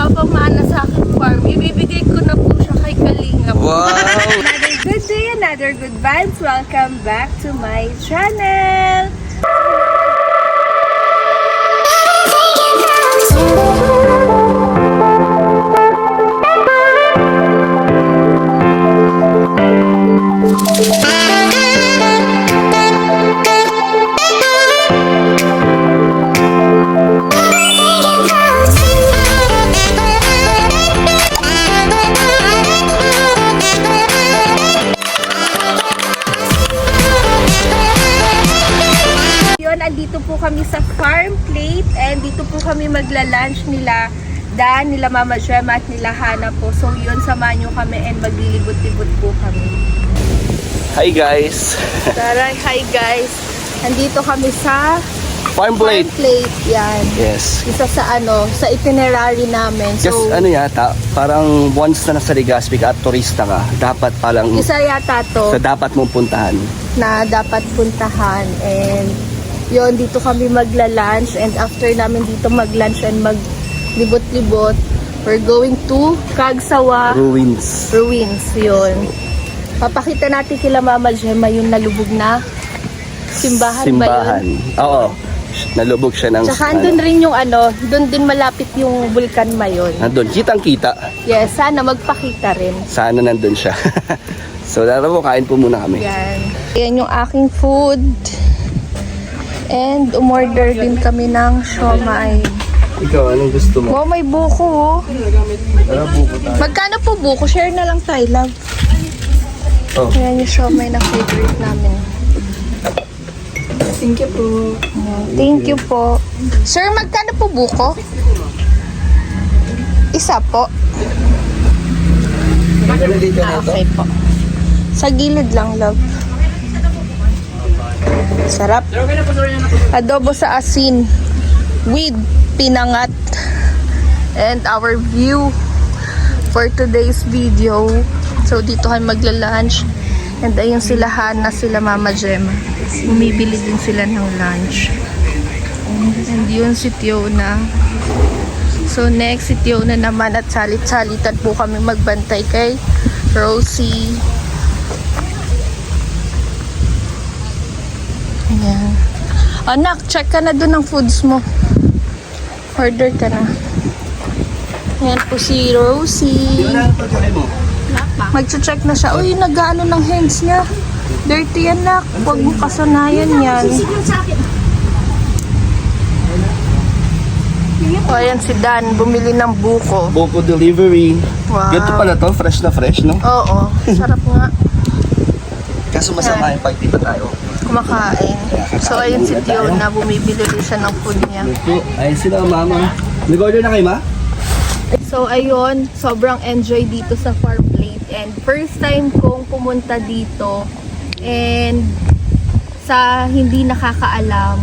habang nasa aking farm, ibibigay ko na po siya kay Kalinga. Wow! Another good day, another good vibes. Welcome back to my channel. Andito po kami sa farm plate and dito po kami magla-lunch nila Dan, nila Mama Gemma at nila Hana po. So yun, samahan nyo kami and maglilibot-libot po kami. Hi guys! Tarang, hi guys! Andito kami sa Farm plate! farm plate, yan. Yes. Isa sa sa itinerary namin. So, Just ano yata, parang once na nasa Legazpi ka at turista ka, dapat palang isa yata to sa dapat mong puntahan. na dapat puntahan and yun, dito kami magla-lunch and after namin dito mag-lunch and maglibot-libot, we're going to Cagsawa Ruins. Ruins, yun. Papakita natin kila Mama Gemma yung nalubog na simbahan ba yun? Oo. Nalubog siya ng... Tsaka andun rin yung doon din malapit yung Bulkan Mayon. Nandun, kitang-kita. Yes, sana magpakita rin. Sana nandun siya. So, dara po, kain po muna kami. Yan. Yan yung aking food. And umorder din kami ng siomai. Ikaw, anong gusto mo? Wow, may buko oh. Tara, buko tayo. Magkano po buko? Share na lang tayo, love. Oh. Yan yung siomai na favorite namin. Thank you po. Thank you po. Sir, magkano po buko? Isa po. Okay po. Sa gilid lang, love. Sarap. Adobo sa asin with pinangat. And our view for today's video. So dito kami magla-lunch. And ayun sila Hana, sila Mama Gemma. Bumibili din sila ng lunch. And yun si Tiona. So next si Tiona naman at salit-salitan po kami magbantay kay Rosie. Ayan. Anak, check ka na dun ng foods mo. Order ka na. Ayan po si Rosie. Mag-check na siya. Uy, nag-ano ng hands niya. Dirty yan, nak. Huwag mo kasanayan yan. O, ayan si Dan. Bumili ng buko. Buko delivery. Wow. Ganito pala to, fresh na fresh, no? Oo. Sarap nga. Kaso masama yung pag di ba tayo? Kumakain. So, ayun si Tiona. Bumibili rin siya ng food niya. Ayun sila, mama. Nag-order na kayo, ma? So, ayun. Sobrang enjoy dito sa farm plate. And first time kong pumunta dito. And sa hindi nakakaalam,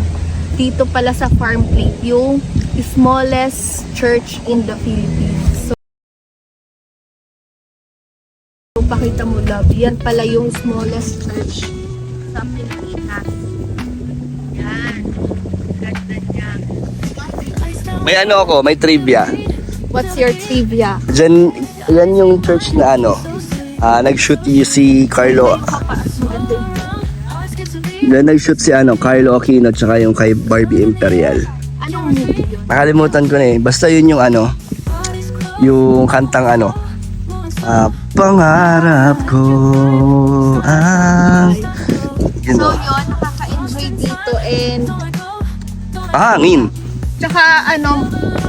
dito pala sa farm plate, yung smallest church in the Philippines. So, pakita mo, love. Yan pala yung smallest church sa Pilipinas. Yan. Ganda niya. May ano ako, may trivia. What's your trivia? Diyan, yan yung church na nag-shoot si Carlo. Diyan nag-shoot si Carlo Aquino tsaka yung kay Barbie Imperial. Anong movie yun? Nakalimutan ko na eh. Basta yun yung yung kantang pangarap ko ang... Yun So o. yun, nakaka-enjoy dito and Hangin. tsaka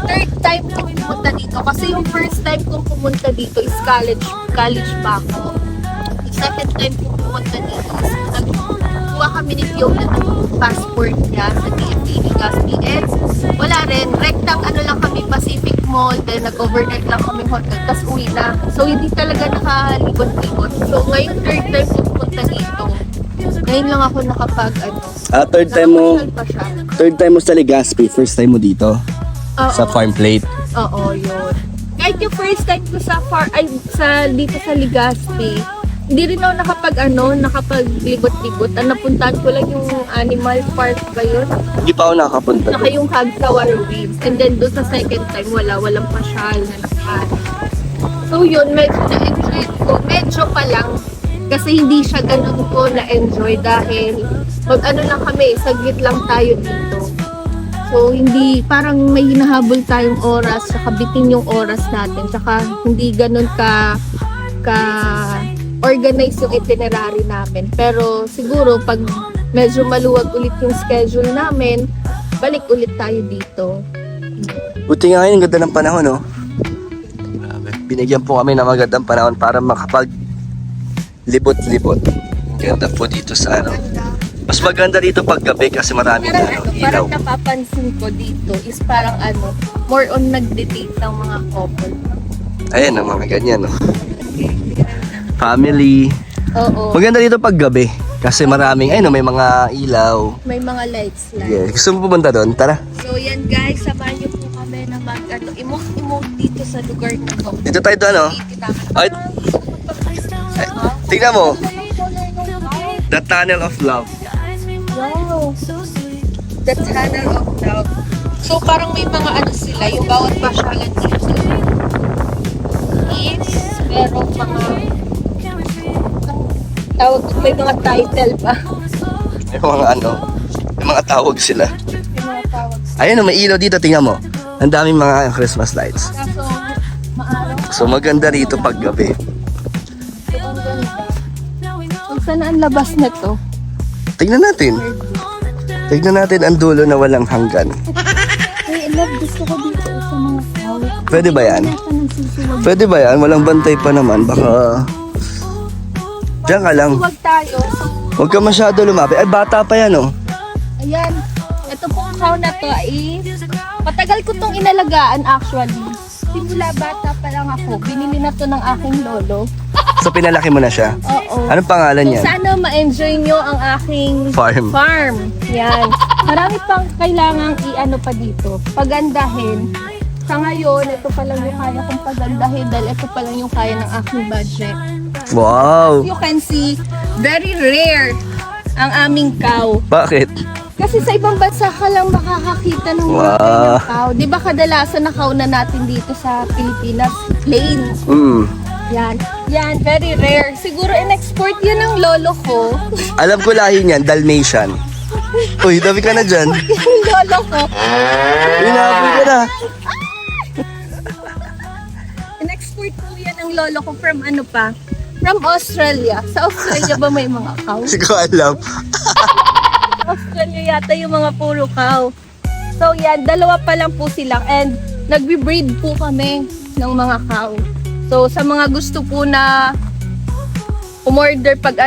third time ko pumunta dito kasi yung first time kong pumunta dito is college pa ako. Yung second time kong pumunta dito is nagkuha kami ni Fiona ng passport niya sa DFA Legazpi and wala rin, rectang lang kami Pacific Mall, then nag-overnight lang kami hotel, tas uwi na. So hindi talaga nakalibot-libot. So ngayon third time kong pumunta dito. Ngayon lang ako nakapag Third time mo nakapasyal pa siya. Third time mo sa Legazpi, first time mo dito Oo. sa farm plate. Oo, yun. Kahit yung first time ko sa dito sa Legazpi, hindi rin ako nakapaglibot-libot. Ang napuntahan ko lang yung animal park ba yun? Hindi pa ako nakapunta. Saka yung Hagsawar Reefs. And then doon sa second time, walang pasyal na nakaan. So yun, medyo na-enjoy ko. Medyo pa lang. Kasi hindi siya ganun ko na-enjoy dahil mag-ano lang kami, saglit lang tayo dito. So hindi, parang may hinahabol tayong oras, saka bitin yung oras natin. Saka hindi ganun ka organize yung itinerary namin. Pero siguro pag medyo maluwag ulit yung schedule namin, balik ulit tayo dito. Buti nga ngayon, ang ganda ng panahon, no? Grabe. Binigyan po kami ng magandang panahon para makapag libot-libot. Ang ganda po dito sa ano. Mas maganda dito pag gabi kasi maraming ilaw. Parang napapansin ko dito is parang more on nagde-date ng mga couple. Ayan, ang mga ganyan, no? Family. Oo. Maganda dito pag gabi kasi maraming, ayun, no, may mga ilaw. May mga lights. Yeah. Gusto mo pumunta doon? Tara. So yan guys, samahan niyo po kami na emote dito sa lugar na to. Dito tayo doon, no? Ay, tingnan mo. The Tunnel of Love. Wow. The Tunnel of Love. So parang may mga sila, yung bawat pasyalan dito is merong mga may mga title pa. May mga may mga tawag sila. May mga tawag. Ayun, no, may ilaw dito, tingnan mo. Ang daming mga Christmas lights. Kaso maaraw. So maganda rito pag gabi. So ang ganda. Kung saan ang labas na to? Tingnan natin. Tignan natin ang dulo na walang hanggan. Hey, love, gusto ko dito sa mga tao. Pwede ba yan? Wala ka ng susuwag. Pwede ba yan? Walang bantay pa naman. Baka... Diyan ka lang. Huwag tayo. Huwag ka masyado lumapit. Ay, bata pa yan, oh. Ayan. Ito pong cow na to is matagal ko tong inalagaan actually. Simula bata pa lang ako. Binili na to ng aking lolo. So, pinalaki mo na siya. Oo. Anong pangalan So, niya? sana ma-enjoy nyo ang aking Farm. Yan. Marami pang kailangang i-ano pa dito. Pagandahin. Sa ngayon, ito pa lang yung kaya kong pagandahin dahil ito pa lang yung kaya ng aking budget. Wow. You can see, very rare ang aming cow. Bakit? Kasi sa ibang bansa ka lang makakakita ng mga Wow. kanyang cow. Di ba kadalasan na cow na natin dito sa Pilipinas? Plain. Yan. Yan, very rare. Siguro in-export yun ng lolo ko. Alam ko lahi niyan, Dalmatian. Uy, dami ka na dyan. Yung lolo ko. Inaabot ka na. In-export po yan ng lolo ko from From Australia. Sa Australia ba may mga cow? Hindi ko alam. Australia yata yung mga puro cow. So yan, dalawa pa lang po sila and nagbe-breed po kami ng mga cow. So sa mga gusto po na umorder pag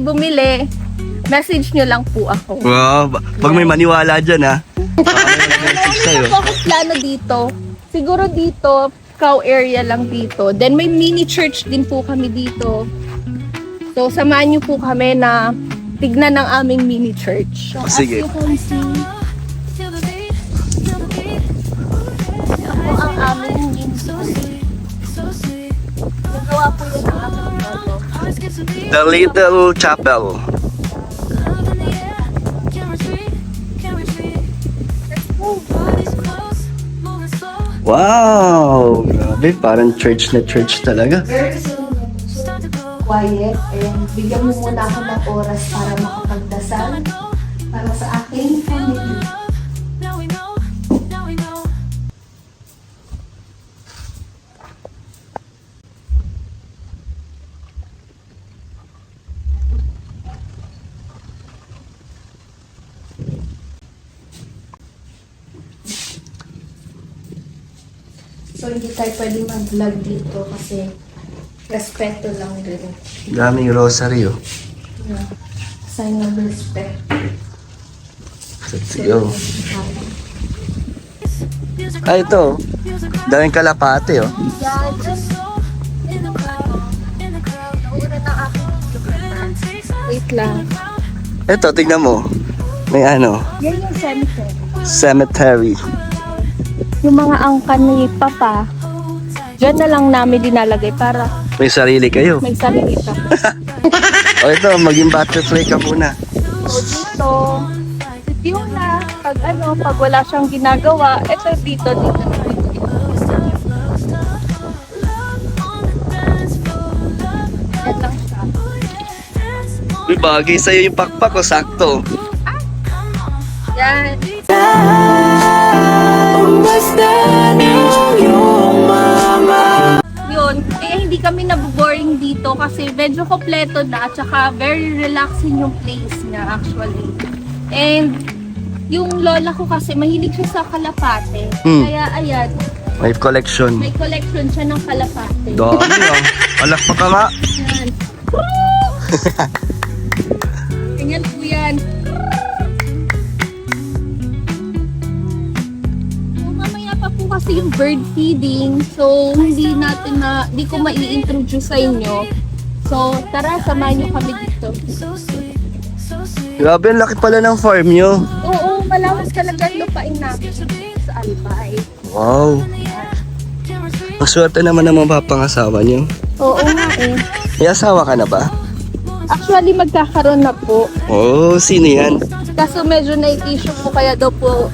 bumili, message nyo lang po ako. Wow. Pag may maniwala dyan, ha? Baka may message sa'yo. Ano po plano dito? Siguro dito, cow area lang dito. Then may mini church din po kami dito. So samahan nyo po kami na tignan ng aming mini church. So, Sige. as you can see, ito ang aming mini church. Nagawa po yun ang aming lolo. The Little Chapel. Wow! Grabe, parang church na church talaga. Very quiet and bigyan mo muna ako ng oras para makapagdasal para sa aking family. So hindi tayo pwede mag-vlog dito kasi respeto lang din. Daming rosary, oh. Yeah. Sign of respect. Let's go. Ah, ito. Daming kalapate, oh. Yeah, just in the crowd. Nauna na aking wait lang. Ito, tignan mo. May Yan yung cemetery. cemetery. Yung mga angkan ni Papa, dyan na lang namin dinalagay para May sarili kayo. May sarili ka. O ito, maging butterfly ka muna. So dito, si Fiona, pag wala siyang ginagawa, ito dito. Yan lang siya. Uy, bagay sa'yo yung pakpak ko, sakto. Yan. Yun, hindi kami naboboring dito kasi medyo kompleto na at saka very relaxing yung place niya actually. And yung lola ko kasi mahilig siya sa kalapate. Kaya ayan, May collection. may collection siya ng kalapate. Dami ah. Alak pa ka nga. Yan. Ganyan po yan. So, mamaya pa po kasi yung bird feeding. So, hindi ko mai-introduce sa inyo. So, tara, samahan nyo kami dito. Grabe, ang laki pala ng farm nyo. Oo, malawak talaga yung lupain namin sa Albay. Wow. Maswerte naman ang mga papangasawa nyo. Oo nga eh. May asawa ka na ba? Actually, magkakaroon na po. Oh, sino yan? Kaso medyo na-issue po kaya daw po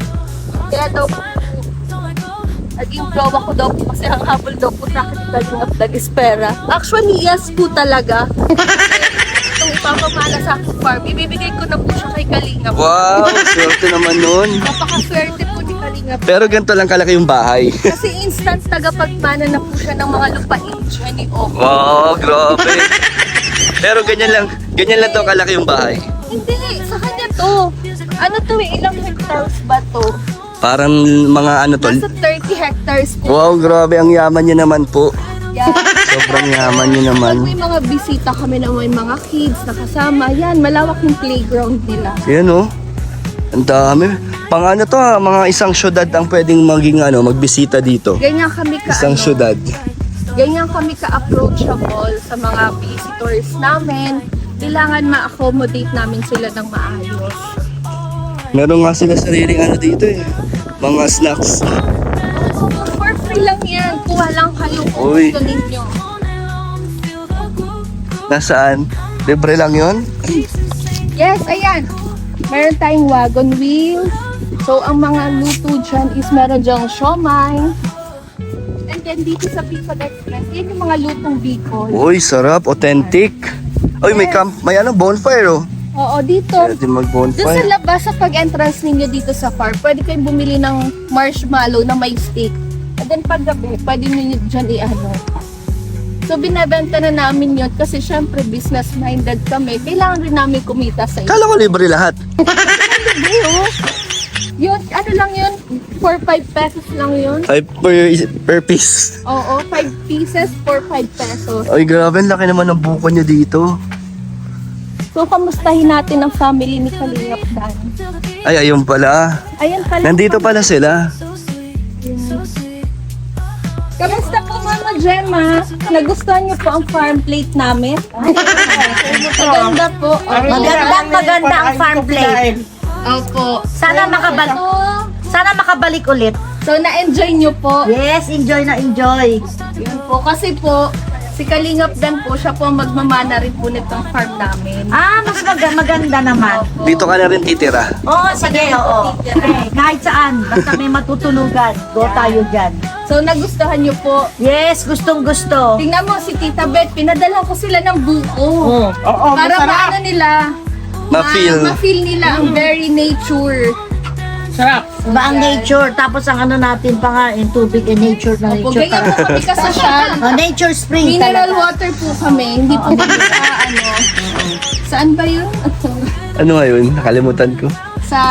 naging jowa ko daw po kasi ang habol daw po sa akin ng nag-espera. Actually, yes po talaga. Itong ipapamana sa aking farm, ibibigay ko na po siya kay Kalingap. Wow, swerte naman nun. Napakaswerte po ni Kalingap. Pero ganito lang kalaki yung bahay. Kasi instant tagapagmana na po siya ng mga lupain siya ni Oko. Wow, grabe. Pero ganyan lang to kalaki yung bahay. Hindi, sa kanya to. Ano to eh, ilang hectares ba to? Parang mga ano to. Nasa 30 hectares po. Wow, grabe, ang yaman nyo naman po. Yan. Sobrang yaman nyo naman. Pag may mga bisita kami na may mga kids na kasama, yan, malawak yung playground nila. Yan oh. Ang dami. Pang ano to ha, mga isang syudad ang pwedeng maging magbisita dito. Ganyan kami Isang syudad. Ganyan kami ka-approachable sa mga visitors namin. Kailangan ma-accommodate namin sila ng maayos. Meron nga sila sariling dito eh. Mga snacks. For free lang yan. Kuha lang kayo kung Uy. gusto ninyo. Nasaan? Libre lang yon? Yes, ayan. Meron tayong wagon wheel. So, ang mga luto dyan is meron dyang siomay. And then dito sa Bicol Express, yan yung mga lutong Bicol. Uy, sarap. Authentic. Uy, may bonfire oh. Oo, dito. Pwede Doon sa mag-bonfire. labas, sa pag-entrance ninyo dito sa farm, pwede kayong bumili ng marshmallow na may stick. And then paggabi, pwede nyo dyan i-ano. So, binabenta na namin yun kasi syempre business-minded kami. Kailangan rin namin kumita sa inyo. Kala ko libre lahat. Hindi, oh. Yun, ano lang yun? 4-5 pesos lang yun. Ay, per piece. Oo, 5 pieces for 5 pesos. Ay, grabe. Ang laki naman ng buko nyo dito. So, kamustahin natin ang family ni Kalingap Dan. Ay, ayun pala. Ayan pala. Nandito pala sila. Kamusta po, Mama Gemma? Nagustuhan niyo po ang farm plate namin? Maganda po. Maganda ang farm plate. Opo. Sana makabalik ulit. So, na-enjoy niyo po. Yes, enjoy na enjoy. Yun po. Kasi po, si Kalingap Dan po, siya po ang magmamana rin po nitong farm namin. Mas maganda naman. Dito ka na rin titira. Oo, sige, oo. Okay, kahit saan, basta may matutulugan, go tayo dyan. So, nagustuhan niyo po. Yes, gustong gusto. Tingnan mo si Tita Beth, pinadala ko sila ng buko. Oo, Para maano nila, ma-feel nila ang very nature. Ba ang nature, tapos ang ano natin pa nga, yung tubig and nature na Opo, nature. ganyan po kami kasasyan. Nature spring Mineral talaga. water po kami, hindi po kami sa ano. Saan ba yun? Ano nga yun? Nakalimutan ko. Sa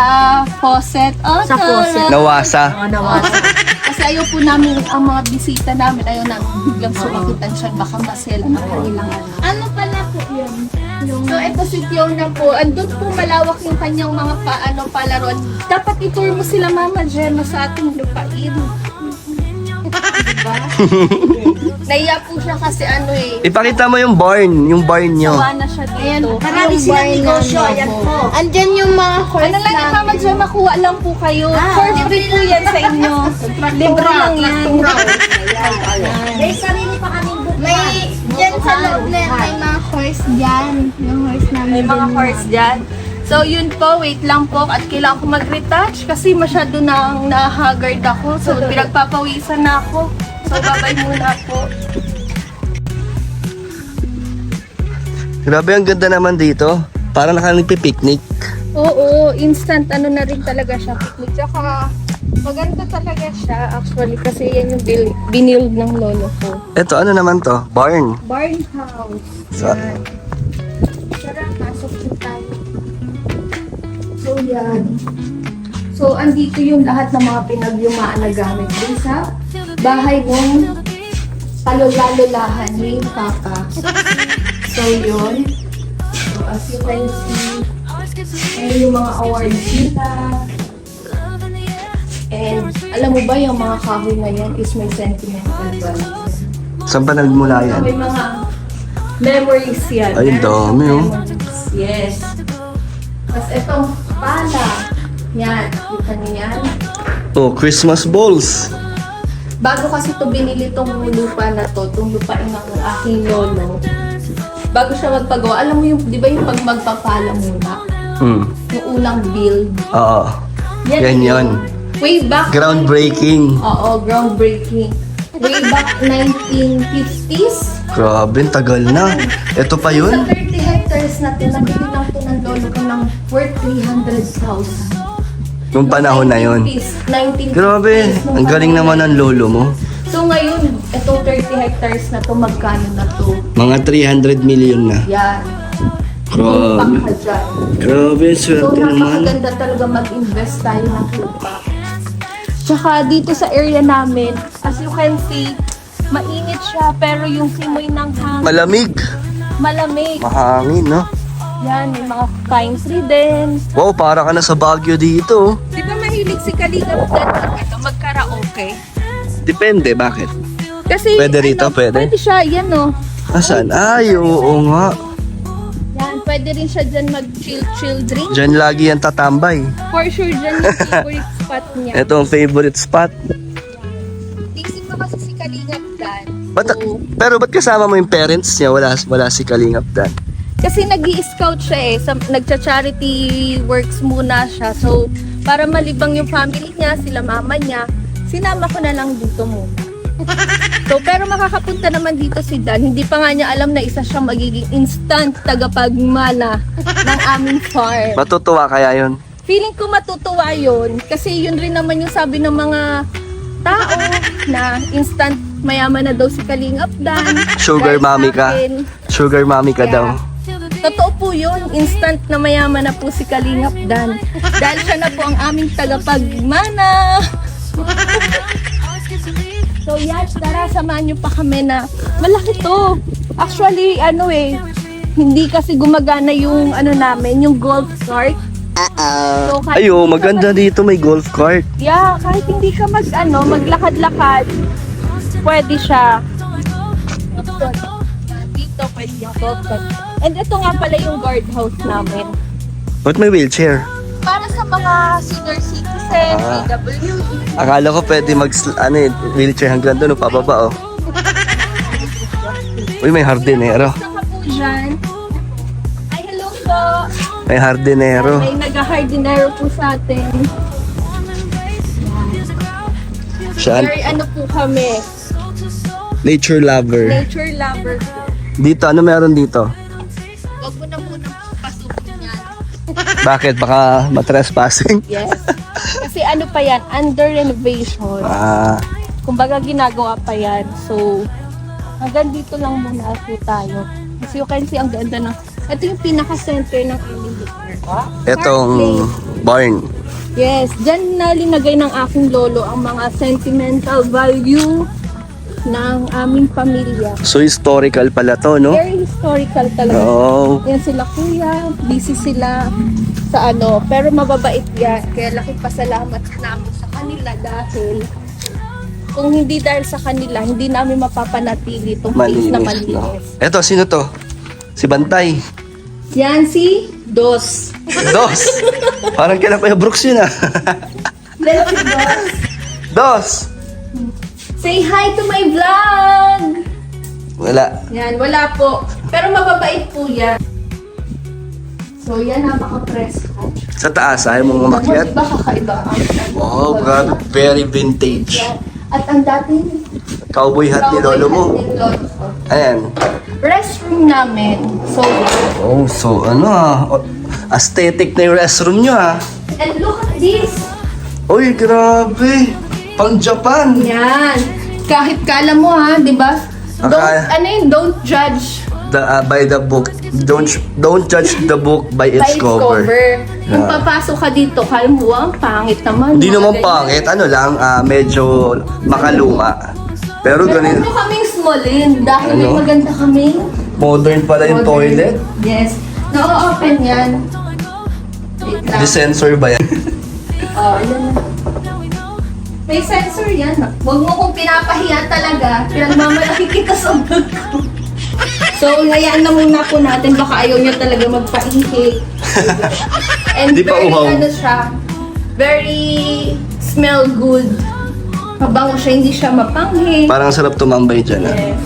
faucet. Oh, Sa faucet. Nawasa. Oo, nawasa. Kasi ayaw po namin, ang mga bisita namin, ayaw na biglang sumakitan siya, baka masela na kanilang ano pala po yun? So, ito si Fiona po, andun po malawak yung kanyang mga palaruan. Dapat itour mo sila, Mama Gemma, sa ating lupain. Diba? Naiya po siya kasi Ipakita mo yung barn nyo. sawa na siya dito. Marami Yung silang barn negosyo, namin ayan po. po. Andyan yung mga horse ano lang yung Mama Gemma, kuha lang po kayo. For free po yan sa inyo. Libre lang yan. May sarili pa kaming bukwan. May, dyan sa loob na may mga horse dyan. Yung horse namin. May mga horse dyan. So, yun po, wait lang po. At kailangan ko mag-retouch kasi masyado nang na-haggard ako. So, pinagpapawisan na ako. So, babay muna po. Grabe, ang ganda naman dito. Parang nagpi-picnic. Oo, instant ano na rin talaga siya. Picnic. Tsaka, maganda talaga siya actually kasi yan yung binild ng lolo ko. Ito, ano naman to? Barn. Barn house. Sa- Yan. Tara, pasok po tayo. So, yan. So, andito yung lahat ng mga pinagyumaan na gamit din sa bahay ng palula-lulahan ni Papa. So, yun. So, as you can see, ayun yung mga awards nila. And alam mo ba yung mga kahoy na yan is may sentimental value. Saan ba nagmula yan? May mga memories yan. Ay, Meron dami, oh. memories. Yes. Tapos itong pala. Yan. Kita niyo yan. Oh, Christmas balls. Bago kasi ito binili tong lupa na to, itong lupain ng aking lolo. Bago siya magpagawa, alam mo yung, di ba yung pag magpapala muna? Yung unang build. Oo. Yan yun. Way back. Groundbreaking. Oo, groundbreaking. Way back 1950s. Grabe, ang tagal na. Ito pa Sa yun? 30 hectares natin, nabili lang ito ng lolo ko ng worth 300,000. Nung panahon na yun. 1950s. Grabe, nung ang galing panahon naman na ng lolo mo. So ngayon, itong 30 hectares na to magkano na to? Mga 300 million na. Yan. Grabe. Baka dyan. Grabe, So swerte naman. napakaganda talaga mag-invest tayo ng lupa. Tsaka dito sa area namin, as you can see, mainit siya pero yung simoy ng hangin Malamig. malamig. Mahangin, no? Yan, may mga pine tree din. Wow, para ka na sa Baguio dito. Di ba mahilig si Kaligam dito mag-karaoke? Depende, bakit? Kasi Pwede rito, pwede? Pwede siya, yan o. Asan? Ay, oo nga. Yan, pwede rin siya dyan mag-chill drink. Diyan lagi yan tatambay. For sure, dyan yung favorite spot niya. Ito ang favorite spot. Isip ko kasi si Kaligam Dan. Ba't, pero ba't kasama mo yung parents niya? Wala si Kalingap Dan. Kasi nag-i-scout siya eh. Nagcha-charity works muna siya. So, para malibang yung family niya, sila mama niya, sinama ko na lang dito muna. So, pero makakapunta naman dito si Dan. Hindi pa nga niya alam na isa siyang magiging instant tagapagmana ng aming farm. Matutuwa kaya yun? Feeling ko matutuwa yun. Kasi yun rin naman yung sabi ng mga tao na instant mayaman na daw si Kalingap Dan. Sugar Dahil sa mommy ka. akin, Sugar mommy ka Yeah. daw. Totoo po yun. Instant na mayaman na po si Kalingap Dan. Dahil siya na po ang aming tagapagmana. So yan, tara, samahan niyo pa kami na malaki to. Actually, hindi kasi gumagana yung namin, yung golf cart. So, kahit Ayo, hindi ka maganda dito may golf cart. Yeah, kahit hindi ka maglakad-lakad, pwede siya. Dito pwede yung golf cart. And ito nga pala yung guardhouse namin. Ba't may wheelchair? Para sa mga senior citizen, Ah. PWD. Akala ko pwede wheelchair hanggang doon, pababa, oh. Uy, may hardinero. Saka po dyan. Ay, hello po. May hardinero. May nag-hardinero po sa atin. Saan? Very po kami. Nature lover. Nature lover po. Dito, ano meron dito? Huwag mo na muna pasukin yan. Bakit? Baka matrespassing? Yes. Kasi pa yan, under renovation. Ah, Kumbaga ginagawa pa yan. So, hanggang dito lang muna po tayo. Kasi you can see ang ganda ng... Ito yung pinaka-center ng aming lugar. etong barn. Yes, dyan na linagay ng aking lolo ang mga sentimental value ng aming pamilya. So, historical pala to, no? Very historical talaga. Oh. Yan sila kuya, busy sila sa pero mababait yan. Kaya laking pasalamat namin sa kanila dahil kung hindi dahil sa kanila, hindi namin mapapanatili itong place na Malinis, no? malinis. Eto, sino to? Si Bantay. Yan si Dos. Dos! Parang kailan Kuya Brooks yun, ah. Yan si Dos. Dos! Say hi to my vlog! Wala. Yan, wala po. Pero mababait po yan. So yan, napaka-presko. Sa taas, ayaw mong umakyat? Diba kakaiba ang Oh, grabe. Very vintage. Yan. At ang dating Cowboy hat ni lolo mo. cowboy hat ni lolo ko. Ayan. Restroom namin. So, Oh, so ano aesthetic na yung restroom nyo and look at this. Uy, grabe. Pang Japan. Yan. Kahit kala mo ha, di ba? Don't judge By the book. Don't judge the book by by its cover. Kung Yeah. papasok ka dito, kala mo, ang pangit naman. Hindi mga naman ganyan. pangit. Ano lang, medyo makaluma. Pero Meron ganun, nyo kaming smallin dahil may Ano? maganda kaming modern pala yung modern. toilet. Yes. Na-open yan. Wait lang. May sensor ba yan? Oh, ayan na. May sensor yan. Huwag mo kong pinapahiya talaga. Pinagmamalaki kita sa vlog ko. So, hayaan na muna po natin. Baka ayaw niya talaga magpaihi. And Di pa very, uhaw. ano siya, very smell good. Mabango siya, hindi siya mapanghi. Parang sarap tumambay dyan Yes.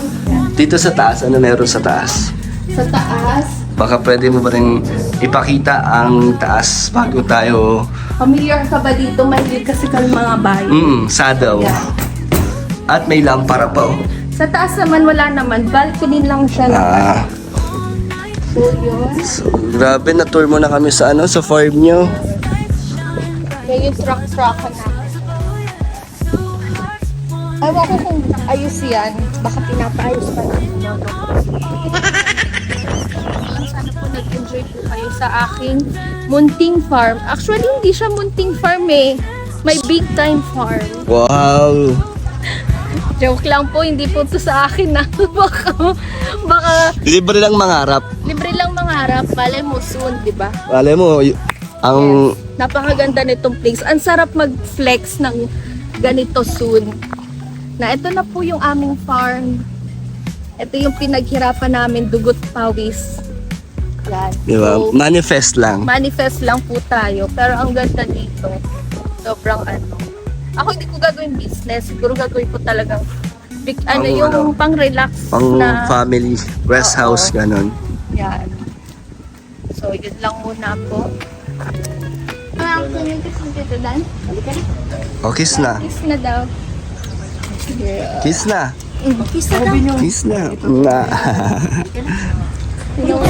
Dito sa taas, ano meron sa taas? Sa taas, Baka pwede mo ba rin ipakita ang taas bago tayo... familiar ka ba dito? Mahilig kasi kang mga bayo. Saddle. Yeah. At may lampara pa oh. Sa taas naman, wala naman. Balcony lang siya naman. So, yun. So, grabe, na-tour mo na kami sa sa farm nyo. May yung truck-truckan namin. Ewan ko kung ayos yan. Baka pinapaayos pa namin. Sana po nag-enjoy po kayo sa aking munting farm. Actually, hindi siya munting farm eh. May big time farm. Wow! Joke lang po, hindi po to sa akin na. baka Libre lang mangarap. libre lang mangarap. Malay mo soon, di ba? Alam mo, ang... Napakaganda nitong place. Ang sarap mag-flex ng ganito soon. Na ito na po yung aming farm. Ito yung pinaghirapan namin, dugot pawis. Yan. Di ba? So, Manifest lang. manifest lang po tayo. Pero ang ganda dito, sobrang ano. Ako hindi ko gagawin business. Siguro gagawin ko talagang yung pang-relax Pang na. family, rest Oo. house, ganon. Yan. So, yun lang muna po. Kiss dito, Dan. Oh, kiss na. Kiss na daw. Kiss na. Kiss na daw. Kiss na. Na. Yung